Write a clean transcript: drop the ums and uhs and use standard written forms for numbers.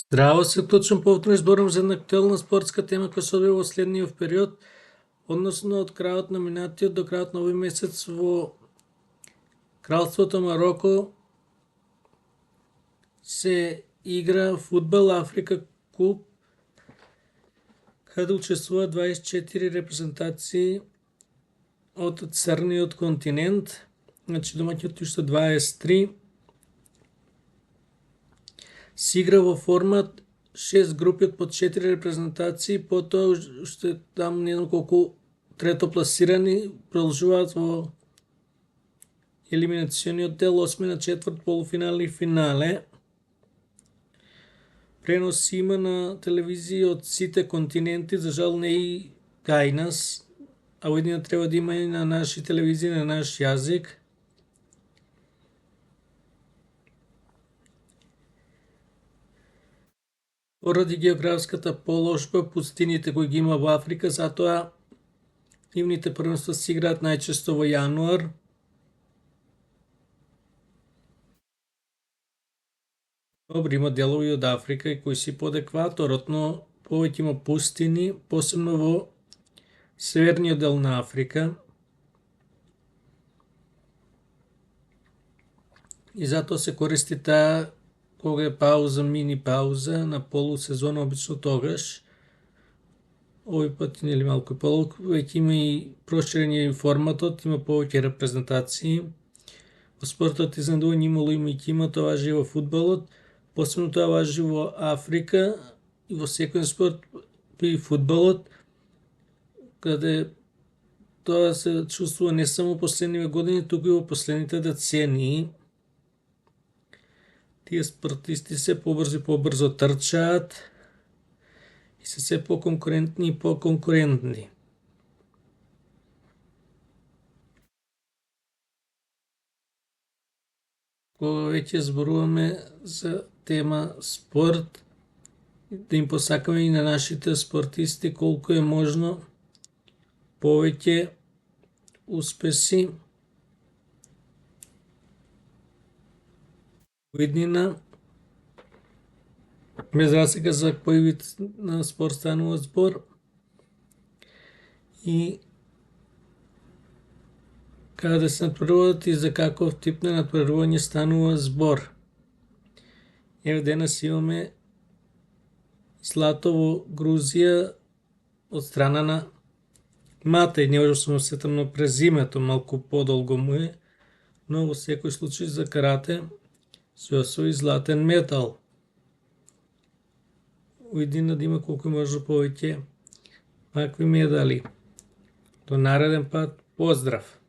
Здраво се, точно повторно зборам за една актуелна спортска тема која се одвива во следниот период, односно од крајот на минатиот до крајот на овој месец во Кралството Мароко се игра фудбал Африка Куп, каде учествува 24 репрезентации од црниот континент, значи домаќиното уште 23. Се игра во формат 6 групи од по 4 репрезентации, потоа уште там не знам колку третопласирани продолжуваат во елиминациониот дел, 8 на четврт, полуфинале и финале. Пренос има на телевизии од сите континенти, за жал не и кај нас, а во треба да има и на наши телевизии на наш јазик. Поради географската положба, пустините кои ги има во Африка, затоа нивните првенства се играат најчесто во јануар. Добри, има делови од Африка и кои си под екваторот, но повеќе има пустини, посебно во северниот дел на Африка. И затоа се користи таа кога е пауза, мини пауза на полусезона, обично тогаш. Овој пат нели малку подолго, веќе има и проширен и форматот, има повеќе репрезентации. Во спортот изненадување имало и има, тоа важи во фудбалот, посебно тоа важи во Африка и во секој спорт и фудбалот, каде тоа се чувствува не само последниве години, туку и во последните децении. Тие спортисти се побрзо трчаат и се поконкурентни и поконкурентни. Кога веќе зборуваме за тема спорт, да им посакаме и на нашите спортисти колку е можно повеќе успеси во иднина, без разлика за кој вид на спорт станува збор и каде се натпреваруваат и за каков тип на натпреварување станува збор. Еве денес имаме злато во Грузија од страна на Матеј, не можам да се му сетам на презимето, малку подолго му е, но во секој случај за карате се освои златен медал. Уидина да има колку може повеќе вакви медали. До нареден пат, поздрав!